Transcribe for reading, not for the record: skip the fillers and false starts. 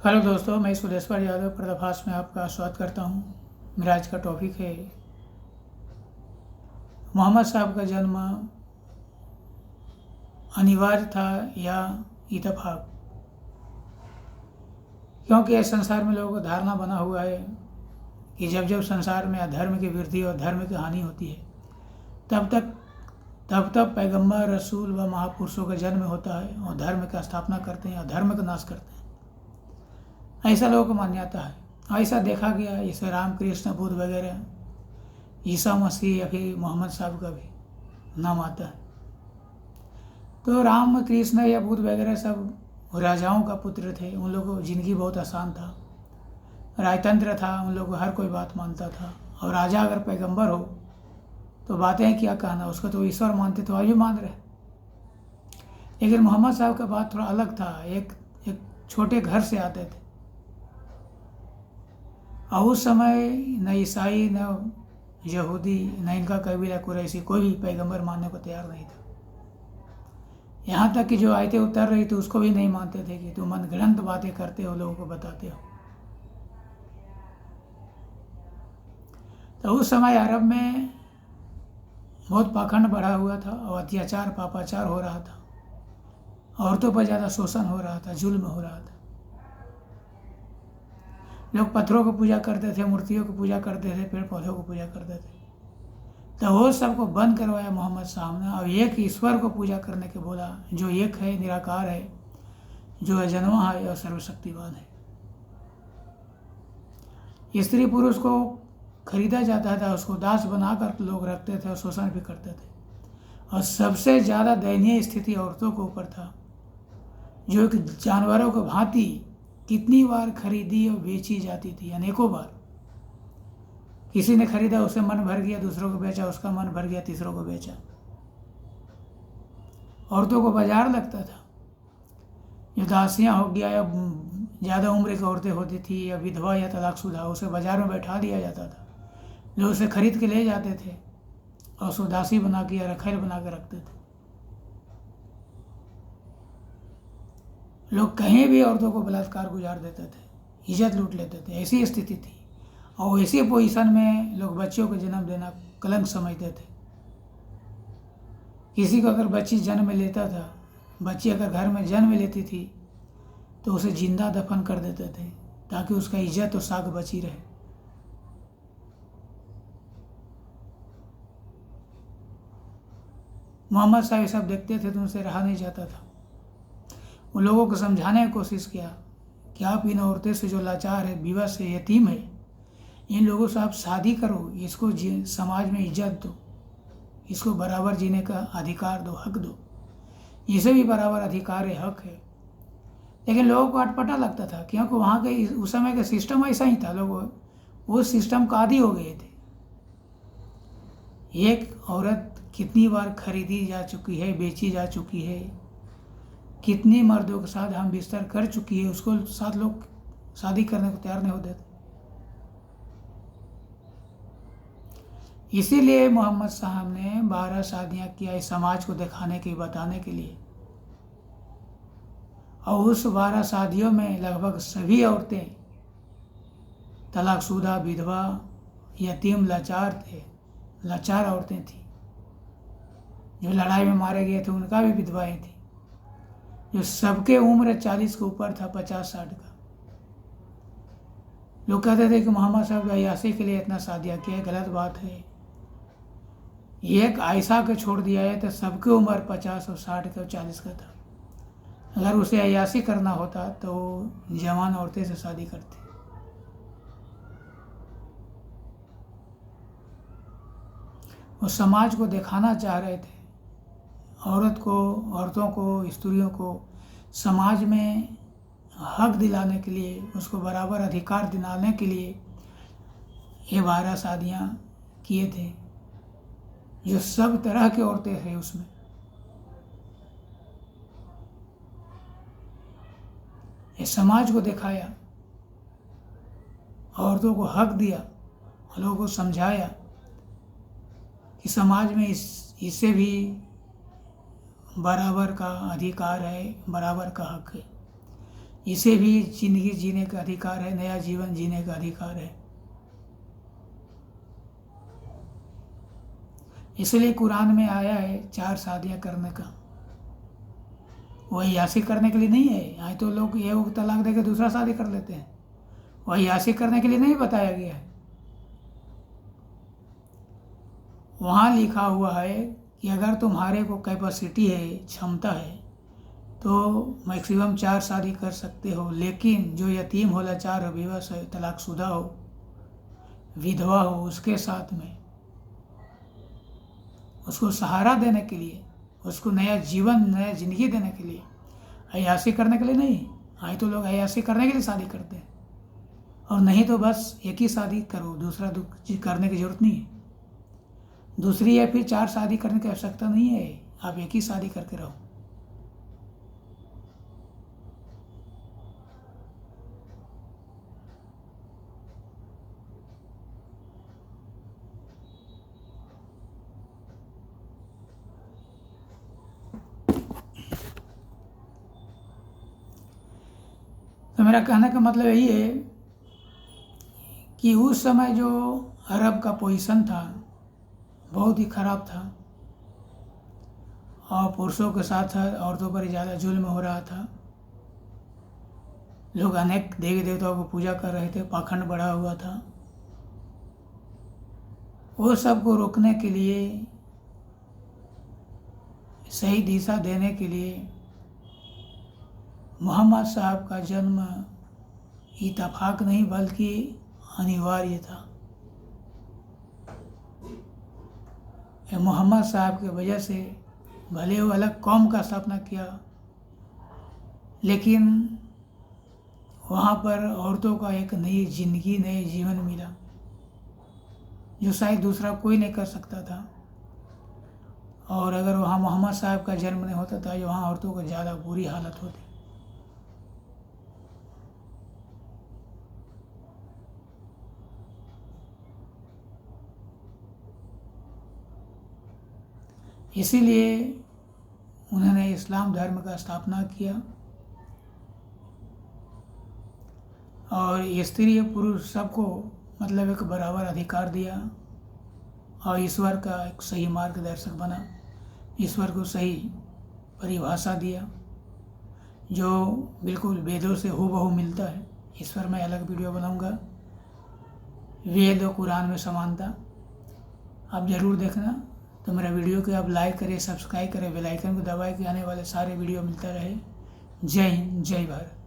Hello दोस्तों, मैं सुदेश्वर यादव पर्दाफाश में आपका स्वागत करता हूँ। मेरा आज का टॉपिक है मोहम्मद साहब का जन्म अनिवार्य था या इत्तेफाक। क्योंकि इस संसार में लोगों को धारणा बना हुआ है कि जब जब संसार में अधर्म की वृद्धि और धर्म की हानि होती है तब तब पैगंबर, रसूल व महापुरुषों का जन्म होता है और धर्म की स्थापना करते हैं और धर्म का नाश करते हैं। ऐसा लोगों को मान्यता है। ऐसा देखा गया है, जैसे राम, कृष्ण, बुद्ध वगैरह, ईसा मसीह या फिर मोहम्मद साहब का भी नाम आता है। तो राम, कृष्ण या बुद्ध वगैरह सब राजाओं का पुत्र थे। उन लोगों को ज़िंदगी बहुत आसान था, राजतंत्र था, उन लोगों को हर कोई बात मानता था। और राजा अगर पैगंबर हो तो बातें क्या कहना, उसको तो ईश्वर मानते, तो आज भी मान रहे। लेकिन मोहम्मद साहब का बात थोड़ा अलग था। एक छोटे घर से आते थे और उस समय न ईसाई, न यहूदी, न इनका कबीला कुरैशी, कोई भी पैगंबर मानने को तैयार नहीं था। यहाँ तक कि जो आयतें उतर रही थी उसको भी नहीं मानते थे कि तुम मनगढ़ंत बातें करते हो, लोगों को बताते हो। तो उस समय अरब में बहुत पाखंड बढ़ा हुआ था और अत्याचार, पापाचार हो रहा था। औरतों पर ज़्यादा शोषण हो रहा था, जुल्म हो रहा था। लोग पत्थरों को पूजा करते थे, मूर्तियों को पूजा करते थे, पेड़ पौधों को पूजा करते थे। तो वो सबको बंद करवाया मोहम्मद साहब ने और एक ईश्वर को पूजा करने के बोला, जो एक है, निराकार है, जो अजन्मा है और सर्वशक्तिवान है। स्त्री पुरुष को खरीदा जाता था, उसको दास बनाकर लोग रखते थे और शोषण भी करते थे। और सबसे ज़्यादा दयनीय स्थिति औरतों के ऊपर था, जो एक जानवरों को भांति कितनी बार खरीदी और बेची जाती थी, अनेकों बार। किसी ने खरीदा, उसे मन भर गया, दूसरों को बेचा, उसका मन भर गया, तीसरों को बेचा। औरतों को बाजार लगता था। जो दासियाँ हो गया या ज़्यादा उम्र की औरतें होती थी या विधवा या तलाकशुदा, उसे बाजार में बैठा दिया जाता था। लोग उसे खरीद के ले जाते थे और उसको दासी बना के या रखैल बना के रखते थे। लोग कहीं भी औरतों को बलात्कार गुजार देते थे, इज्जत लूट लेते थे। ऐसी स्थिति थी। और इसी पोजीशन में लोग बच्चों को जन्म देना कलंक समझते थे। किसी को अगर बच्ची जन्म लेता था, बच्ची अगर घर में जन्म लेती थी तो उसे जिंदा दफन कर देते थे ताकि उसका इज्जत और साख बची रहे। मोहम्मद साहब सब देखते थे तो उनसे रहा नहीं जाता था। उन लोगों को समझाने की कोशिश किया कि आप इन औरतें से जो लाचार है, विवश है, यतीम है, इन लोगों से आप शादी करो, इसको समाज में इज्जत दो, इसको बराबर जीने का अधिकार दो, हक दो। इसे भी बराबर अधिकार है, हक है। लेकिन लोगों को अटपटा लगता था, क्योंकि वहाँ के उस समय का सिस्टम ऐसा ही था। लोग वो सिस्टम का आदी हो गए थे। एक औरत कितनी बार खरीदी जा चुकी है, बेची जा चुकी है, कितने मर्दों के साथ हम बिस्तर कर चुकी है, उसको साथ लोग शादी करने को तैयार नहीं होते थे। इसीलिए मोहम्मद साहब ने 12 शादियाँ किया, इस समाज को दिखाने के, बताने के लिए। और उस 12 शादियों में लगभग सभी औरतें तलाकशुदा, विधवा, यतीम, लाचार थे। लाचार औरतें थीं। जो लड़ाई में मारे गए थे उनका भी विधवाएं थी। जो सबके उम्र 40 के ऊपर था, 50-60 का। लोग कहते थे कि मोहम्मद साहब अय्याशी के लिए इतना शादियाँ किया, गलत बात है। एक आयशा को छोड़ दिया है तो सबकी उम्र 50 और 60 का और 40 का था। अगर उसे अय्याशी करना होता तो जवान औरतें से शादी करती। वो समाज को दिखाना चाह रहे थे, औरतों को, स्त्रियों को समाज में हक दिलाने के लिए, उसको बराबर अधिकार दिलाने के लिए ये 12 शादियाँ किए थे। जो सब तरह की औरतें हैं उसमें। ये समाज को दिखाया, औरतों को हक दिया, लोगों को समझाया कि समाज में इससे भी बराबर का अधिकार है, बराबर का हक है। इसे भी जिंदगी जीने का अधिकार है, नया जीवन जीने का अधिकार है। इसलिए कुरान में आया है 4 शादियां करने का, वही यासी करने के लिए नहीं है। यहाँ तो लोग एक तलाक देकर दूसरा शादी कर लेते हैं, वही यासी करने के लिए नहीं बताया गया है। वहाँ लिखा हुआ है कि अगर तुम्हारे को कैपेसिटी है, क्षमता है, तो मैक्सिमम 4 शादी कर सकते हो, लेकिन जो यतीम हो, लाचार हो, बेबस है, तलाकशुदा हो, विधवा हो, उसके साथ में उसको सहारा देने के लिए, उसको नया जीवन, नया जिंदगी देने के लिए, अय्यासी करने के लिए नहीं। आए तो लोग अय्यासी करने के लिए शादी करते हैं, और नहीं तो बस एक ही शादी करो, दूसरा करने की जरूरत नहीं है। दूसरी या फिर 4 शादी करने की आवश्यकता नहीं है, आप एक ही शादी करके रहो। तो मेरा कहने का मतलब यही है कि उस समय जो अरब का पोजीशन था बहुत ही खराब था, और पुरुषों के साथ औरतों पर ज़्यादा जुल्म हो रहा था। लोग अनेक देवी देवताओं को पूजा कर रहे थे, पाखंड बढ़ा हुआ था। वो सब को रोकने के लिए, सही दिशा देने के लिए मोहम्मद साहब का जन्म इत्तेफाक नहीं बल्कि अनिवार्य था। मोहम्मद साहब की वजह से भले वो अलग कौम का स्थापना किया, लेकिन वहाँ पर औरतों का एक नई जिंदगी, नए जीवन मिला, जो शायद दूसरा कोई नहीं कर सकता था। और अगर वहाँ मोहम्मद साहब का जन्म नहीं होता था, वहाँ औरतों को ज़्यादा बुरी हालत होती। इसीलिए उन्होंने इस्लाम धर्म का स्थापना किया, और स्त्री पुरुष सबको मतलब एक बराबर अधिकार दिया, और ईश्वर का एक सही मार्गदर्शक बना, ईश्वर को सही परिभाषा दिया, जो बिल्कुल वेदों से हूबहू मिलता है। इस पर मैं अलग वीडियो बनाऊंगा, वेद और कुरान में समानता, आप ज़रूर देखना। तो मेरा वीडियो को आप लाइक करें, सब्सक्राइब करें, बेल आइकन को दबाएं कि आने वाले सारे वीडियो मिलता रहे। जय हिंद, जय भारत।